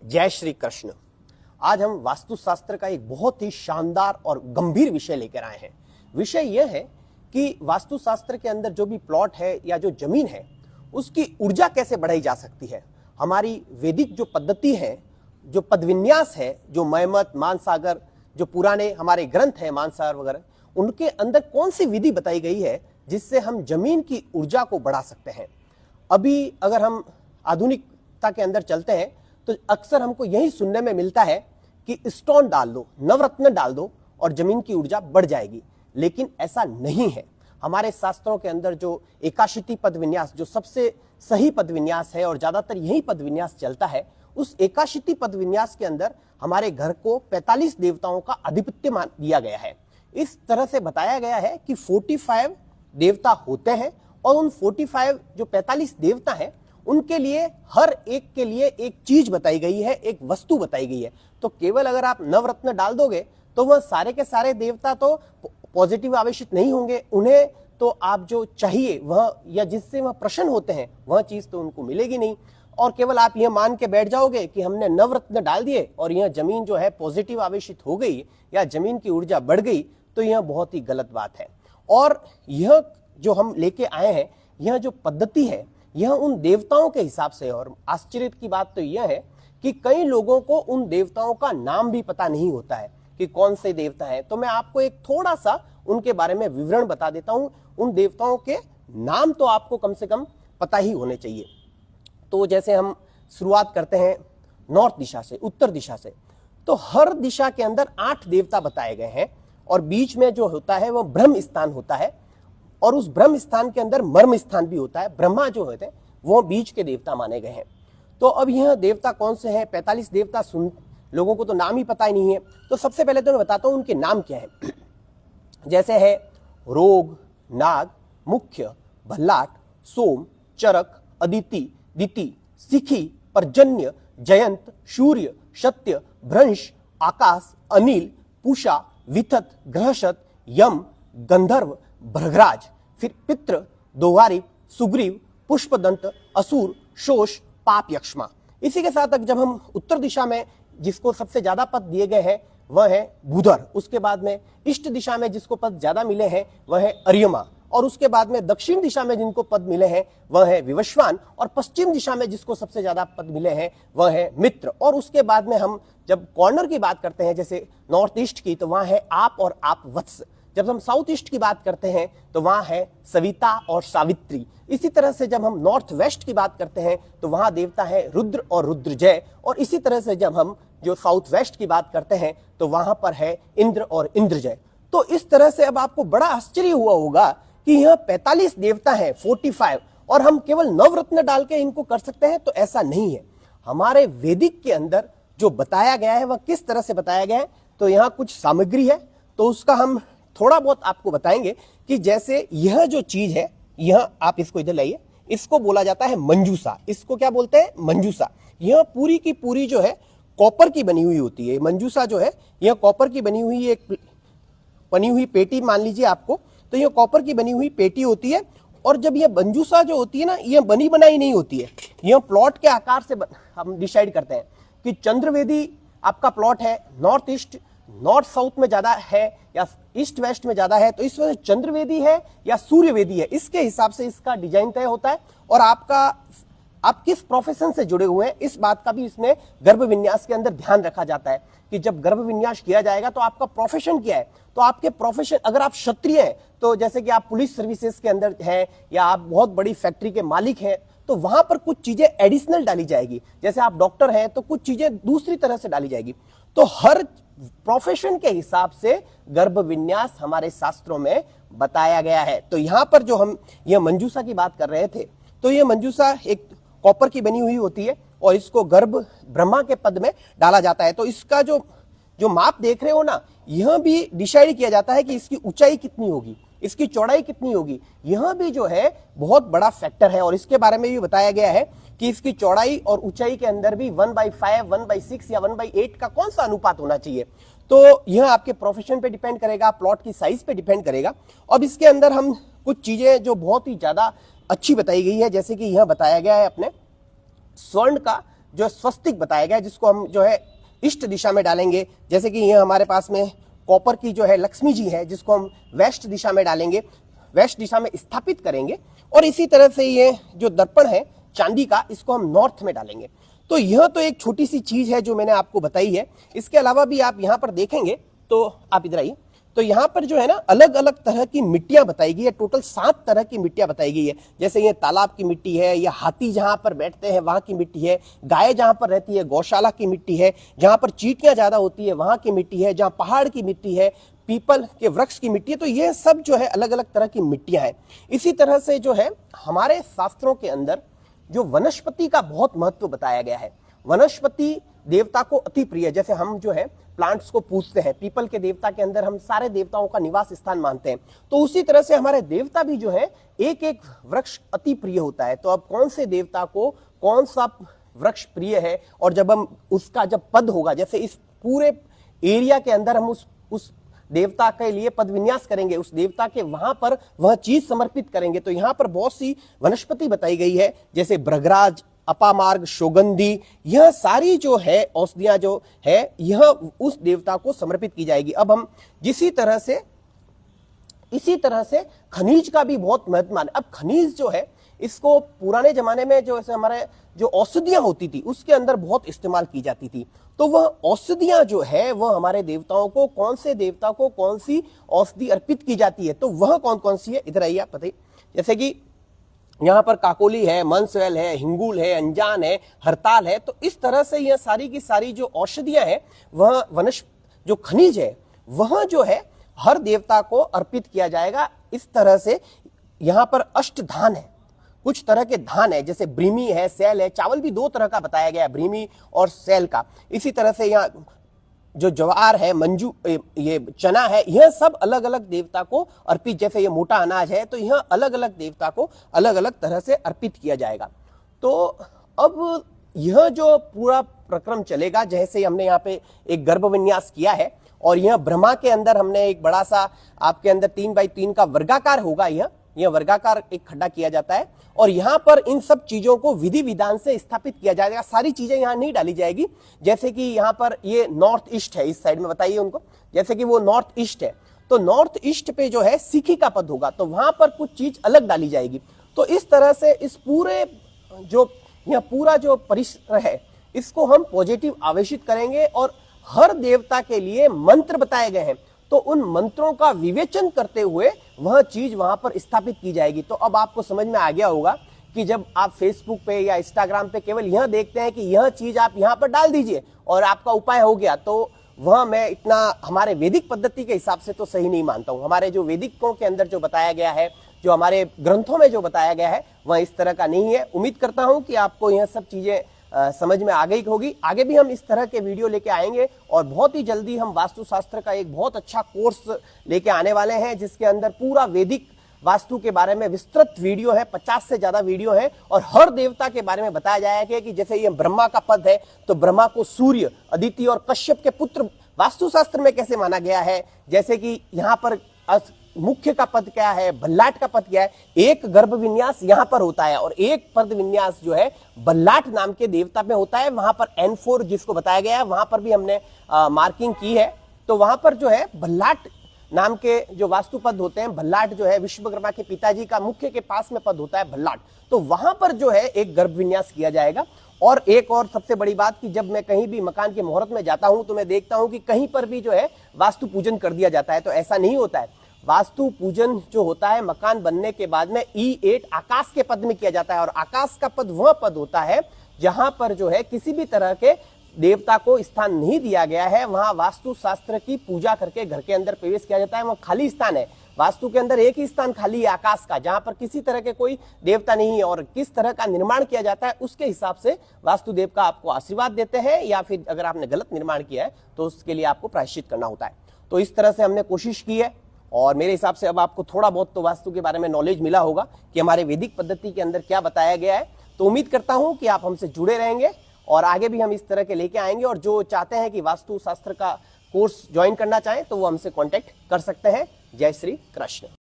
जय श्री कृष्ण। आज हम वास्तुशास्त्र का एक बहुत ही शानदार और गंभीर विषय लेकर आए हैं। विषय यह है कि वास्तुशास्त्र के अंदर जो भी प्लॉट है या जो जमीन है उसकी ऊर्जा कैसे बढ़ाई जा सकती है। हमारी वैदिक जो पद्धति है, जो पदविन्यास है, जो मयमत, मानसागर, जो पुराने हमारे ग्रंथ हैं मानसागर वगैरह, उनके अंदर कौन सी विधि बताई गई है जिससे हम जमीन की ऊर्जा को बढ़ा सकते हैं। अभी अगर हम आधुनिकता के अंदर चलते हैं तो अक्सर हमको यही सुनने में मिलता है कि स्टोन डाल दो, नवरत्न डाल दो और जमीन की ऊर्जा बढ़ जाएगी, लेकिन ऐसा नहीं है। हमारे शास्त्रों के अंदर जो एकाशीति पद विन्यास, जो सबसे सही पद विन्यास है और ज्यादातर यही पद विन्यास चलता है, उस एकाशीति पद विन्यास के अंदर हमारे घर को 45 देवताओं का आधिपत्य मान दिया गया है। इस तरह से बताया गया है कि 45 देवता होते हैं और उन 45 जो 45 देवता हैं उनके लिए हर एक के लिए एक चीज बताई गई है, एक वस्तु बताई गई है। तो केवल अगर आप नवरत्न डाल दोगे तो वह सारे के सारे देवता तो पॉजिटिव आवेशित नहीं होंगे। उन्हें तो आप जो चाहिए वह या जिससे वह प्रसन्न होते हैं वह चीज तो उनको मिलेगी नहीं। और केवल आप यह मान के बैठ जाओगे कि हमने नवरत्न डाल दिए और यह जमीन जो है पॉजिटिव आवेशित हो गई या जमीन की ऊर्जा बढ़ गई, तो यह बहुत ही गलत बात है। और यह जो हम लेके आए हैं, यह जो पद्धति है, यह उन देवताओं के हिसाब से। और आश्चर्य की बात तो यह है कि कई लोगों को उन देवताओं का नाम भी पता नहीं होता है कि कौन से देवता हैं। तो मैं आपको एक थोड़ा सा उनके बारे में विवरण बता देता हूं। उन देवताओं के नाम तो आपको कम से कम पता ही होने चाहिए। तो जैसे हम शुरुआत करते हैं नॉर्थ दिशा से, उत्तर दिशा से, तो हर दिशा के अंदर 8 देवता बताए गए हैं और बीच में जो होता है वह ब्रह्म स्थान होता है और उस ब्रह्म स्थान के अंदर मर्म स्थान भी होता है। ब्रह्मा जो होते हैं वो बीच के देवता माने गए हैं। तो अब यह देवता कौन से हैं? 45 देवता सुन लोगों को तो नाम ही पता ही नहीं है। तो सबसे पहले तो मैं बताता हूं उनके नाम क्या है। जैसे है रोग, नाग, मुख्य, भल्लाट, सोम, चरक, अदिति, दिति, सिखी, पर्जन्य, जयंत, सूर्य, सत्य, भ्रंश, आकाश, अनिल, पूषा, विथत, ग्रहशत, यम, गंधर्व, भृगराज, फिर पित्र, दोवारिक, सुग्रीव, पुष्पदंत, असुर, शोष, पाप, यक्ष्मा। इसी के साथ जब हम उत्तर दिशा में जिसको सबसे ज्यादा पद दिए गए हैं वह है बुधर। उसके बाद में इष्ट दिशा में जिसको पद ज्यादा मिले हैं वह है अर्यमा। और उसके बाद में दक्षिण दिशा में जिनको पद मिले हैं वह है विवस्वान। और पश्चिम दिशा में जिसको सबसे ज्यादा पद मिले हैं वह है मित्र। और उसके बाद में हम जब कॉर्नर की बात करते हैं, जैसे नॉर्थ ईस्ट की, तो वहां है आप और आप वत्स। जब हम साउथ ईस्ट की बात करते हैं तो वहां है सविता और सावित्री। इसी तरह से जब हम नॉर्थ वेस्ट की बात करते हैं तो वहां देवता है रुद्र और रुद्रजय। और इसी तरह से जब हम जो साउथ वेस्ट की बात करते हैं तो वहां पर है इंद्र और इंद्रजय। तो इस तरह से अब आपको बड़ा आश्चर्य हुआ होगा कि यह 45 देवता है, 45, और हम केवल नवरत्न डाल के इनको कर सकते हैं। तो ऐसा नहीं है। हमारे वैदिक के अंदर जो बताया गया है वह किस तरह से बताया गया है, तो यहाँ कुछ सामग्री है तो उसका हम थोड़ा बहुत आपको बताएंगे कि जैसे यह जो चीज है, यह आप इसको इधर लाइए, इसको बोला जाता है मंजूसा। इसको क्या बोलते हैं? मंजूसा। यह पूरी की पूरी जो है कॉपर की बनी हुई होती है। मंजूसा जो है यह कॉपर की बनी हुई एक बनी हुई पेटी मान लीजिए आपको। तो यह कॉपर की बनी हुई पेटी होती है। और जब यह मंजूसा जो होती है ना, यह बनी बनाई नहीं होती है, यह प्लॉट के आकार से हम डिसाइड करते हैं कि चंद्रवेदी आपका प्लॉट है नॉर्थ ईस्ट, नॉर्थ साउथ में ज्यादा है या ईस्ट वेस्ट में ज्यादा है, तो इस वजह चंद्रवेदी है या सूर्यवेदी है, इसके हिसाब से इसका डिजाइन तय होता है। और आप किस प्रोफेशन से जुड़े हुए हैं इस बात का भी इसमें गर्भ विन्यास के अंदर ध्यान रखा जाता है कि जब गर्भ विन्यास किया जाएगा तो आपका प्रोफेशन क्या है। तो आपके प्रोफेशन, अगर आप क्षत्रिय हैं तो जैसे कि आप पुलिस सर्विसेज के अंदर हैं या आप बहुत बड़ी फैक्ट्री के मालिक हैं, तो वहां पर कुछ चीजें एडिशनल डाली जाएगी। जैसे आप डॉक्टर हैं तो कुछ चीजें दूसरी तरह से डाली जाएगी। तो हर प्रोफेशन के हिसाब से गर्भ विन्यास हमारे शास्त्रों में बताया गया है। तो यहां पर जो हम यह मंजूसा की बात कर रहे थे, तो यह मंजूसा एक कॉपर की बनी हुई होती है और इसको गर्भ ब्रह्मा के पद में डाला जाता है। तो इसका जो माप देख रहे हो ना, यह भी डिसाइड किया जाता है कि इसकी ऊंचाई कितनी होगी, इसकी चौड़ाई कितनी होगी। यह भी जो है बहुत बड़ा फैक्टर है। और इसके बारे में भी बताया गया है कि इसकी चौड़ाई और ऊंचाई के अंदर भी 1/5, 1/6 या 1/8 का कौन सा अनुपात होना चाहिए। तो यह आपके प्रोफेशन पे डिपेंड करेगा, प्लॉट की साइज पे डिपेंड करेगा। अब इसके अंदर हम कुछ चीजें जो बहुत ही ज्यादा अच्छी बताई गई है, जैसे कि यह बताया गया है अपने स्वर्ण का जो स्वस्तिक बताया गया है, जिसको हम जो है ईस्ट दिशा में डालेंगे। जैसे कि ये हमारे पास में कॉपर की जो है लक्ष्मी जी है, जिसको हम वेस्ट दिशा में डालेंगे, वेस्ट दिशा में स्थापित करेंगे। और इसी तरह से ये जो दर्पण है चांदी का, इसको हम नॉर्थ में डालेंगे। तो यह तो एक छोटी सी चीज है जो मैंने आपको बताई है। इसके अलावा भी आप यहाँ पर देखेंगे तो आप इधर आइए, तो यहाँ पर जो है ना अलग अलग तरह की मिट्टियां बताई गई है। टोटल 7 तरह की मिट्टियां बताई गई है। जैसे ये तालाब की मिट्टी है, या हाथी जहां पर बैठते हैं वहां की मिट्टी है, गाय जहां पर रहती है गौशाला की मिट्टी है, जहां पर चींटियां ज्यादा होती है वहां की मिट्टी है, जहां पहाड़ की मिट्टी है, पीपल के वृक्ष की मिट्टी है। तो ये सब जो है अलग अलग तरह की मिट्टियां हैं। इसी तरह से जो है हमारे शास्त्रों के अंदर जो वनस्पति का बहुत महत्व बताया गया है। वनस्पति देवता को अति प्रिय, जैसे हम जो है प्लांट्स को पूजते हैं, पीपल के देवता के अंदर हम सारे देवताओं का निवास स्थान मानते हैं। तो उसी तरह से हमारे देवता भी जो है एक एक वृक्ष अति प्रिय होता है। तो अब कौन से देवता को कौन सा वृक्ष प्रिय है, और जब हम उसका जब पद होगा, जैसे इस पूरे एरिया के अंदर हम उस देवता के लिए पद विन्यास करेंगे, उस देवता के वहां पर वह चीज समर्पित करेंगे। तो यहां पर बहुत सी वनस्पति बताई गई है, जैसे भृगराज, अपामार्ग, शोगंधी, यह सारी जो है औषधियां जो है यह उस देवता को समर्पित की जाएगी। अब हम इसी तरह से खनिज का भी बहुत महत्व माने। अब खनिज जो है इसको पुराने जमाने में जो ऐसे हमारे जो औषधियां होती थी उसके अंदर बहुत इस्तेमाल की जाती थी। तो वह औषधियां जो है वह हमारे देवताओं को, कौन से देवता को कौन सी औषधि अर्पित की जाती है, तो वह कौन कौन सी है, इधर आइए आप बताइए। जैसे कि यहाँ पर काकोली है, मंसवेल है, हिंगुल है, अंजान है, हरताल है। तो इस तरह से यह सारी की सारी जो औषधियां हैं वह जो खनिज है वह जो है हर देवता को अर्पित किया जाएगा। इस तरह से यहाँ पर अष्टधान है, कुछ तरह के धान है, जैसे ब्रीमी है, सेल है। चावल भी 2 तरह का बताया गया है, ब्रीमी और सेल का। इसी तरह से यहाँ जो ज्वार है, मंजू, ये चना है, यह सब अलग अलग देवता को अर्पित, जैसे ये मोटा अनाज है, तो यह अलग अलग देवता को अलग अलग तरह से अर्पित किया जाएगा। तो अब यह जो पूरा प्रक्रम चलेगा, जैसे हमने यहाँ पे एक गर्भ विन्यास किया है, और यह ब्रह्मा के अंदर हमने एक बड़ा सा आपके अंदर 3x3 का वर्गाकार होगा, यह वर्गाकार एक खड्डा किया जाता है, और यहां पर इन सब चीजों को विधि विधान से स्थापित किया जाएगा। सारी चीजें यहां नहीं डाली जाएगी। जैसे कि यहां पर ये नॉर्थ ईस्ट है, इस साइड में बताइए उनको, जैसे कि वो नॉर्थ ईस्ट है, तो नॉर्थ ईस्ट पे जो है सिखी का पद होगा, तो वहां पर कुछ चीज अलग डाली जाएगी। तो इस तरह से इस पूरे जो यह पूरा जो परिसर है इसको हम पॉजिटिव आवेशित करेंगे, और हर देवता के लिए मंत्र बताए गए हैं, तो उन मंत्रों का विवेचन करते हुए वह चीज वहां पर स्थापित की जाएगी। तो अब आपको समझ में आ गया होगा कि जब आप फेसबुक पे या इंस्टाग्राम पे केवल यह देखते हैं कि यह चीज आप यहां पर डाल दीजिए और आपका उपाय हो गया, तो वह मैं इतना हमारे वैदिक पद्धति के हिसाब से तो सही नहीं मानता हूं। हमारे जो वैदिकों के अंदर जो बताया गया है, जो हमारे ग्रंथों में जो बताया गया है, वह इस तरह का नहीं है। उम्मीद करता हूं कि आपको यह सब चीजें समझ में आ गई होगी। आगे भी हम इस तरह के वीडियो लेके आएंगे, और बहुत ही जल्दी हम वास्तुशास्त्र का एक बहुत अच्छा कोर्स लेके आने वाले हैं, जिसके अंदर पूरा वैदिक वास्तु के बारे में विस्तृत वीडियो है, 50 से ज्यादा वीडियो है, और हर देवता के बारे में बताया जाएगा कि जैसे ये ब्रह्मा का पद है, तो ब्रह्मा को सूर्य, अदिति और कश्यप के पुत्र वास्तुशास्त्र में कैसे माना गया है। जैसे कि यहाँ पर मुख्य का पद क्या है, बल्लाट का पद क्या है, एक गर्भ विन्यास यहां पर होता है, और एक पद विन्यास जो है बल्लाट नाम के देवता में होता है। वहां पर N4 जिसको बताया गया है, वहां पर भी हमने मार्किंग की है। तो वहां पर जो है बल्लाट नाम के जो वास्तु पद होते हैं, भल्लाट जो है विश्वकर्मा के पिताजी का मुख्य के पास में पद होता है भल्लाट, तो वहां पर जो है एक गर्भ विन्यास किया जाएगा। और एक और सबसे बड़ी बात कि जब मैं कहीं भी मकान के मुहूर्त में जाता हूं तो मैं देखता हूं कि कहीं पर भी जो है वास्तु पूजन कर दिया जाता है, तो ऐसा नहीं होता है। वास्तु पूजन जो होता है मकान बनने के बाद में E8 आकाश के पद में किया जाता है, और आकाश का पद वह पद होता है जहां पर जो है किसी भी तरह के देवता को स्थान नहीं दिया गया है, वहां वास्तु शास्त्र की पूजा करके घर के अंदर प्रवेश किया जाता है। वह खाली स्थान है, वास्तु के अंदर एक ही स्थान खाली है आकाश का, जहां पर किसी तरह के कोई देवता नहीं है, और किस तरह का निर्माण किया जाता है उसके हिसाब से वास्तु देव का आपको आशीर्वाद देते हैं, या फिर अगर आपने गलत निर्माण किया है तो उसके लिए आपको प्रायश्चित करना होता है। तो इस तरह से हमने कोशिश की है, और मेरे हिसाब से अब आपको थोड़ा बहुत तो वास्तु के बारे में नॉलेज मिला होगा कि हमारे वैदिक पद्धति के अंदर क्या बताया गया है। तो उम्मीद करता हूं कि आप हमसे जुड़े रहेंगे, और आगे भी हम इस तरह के लेके आएंगे। और जो चाहते हैं कि वास्तु शास्त्र का कोर्स ज्वाइन करना चाहें तो वो हमसे कांटेक्ट कर सकते हैं। जय श्री कृष्ण।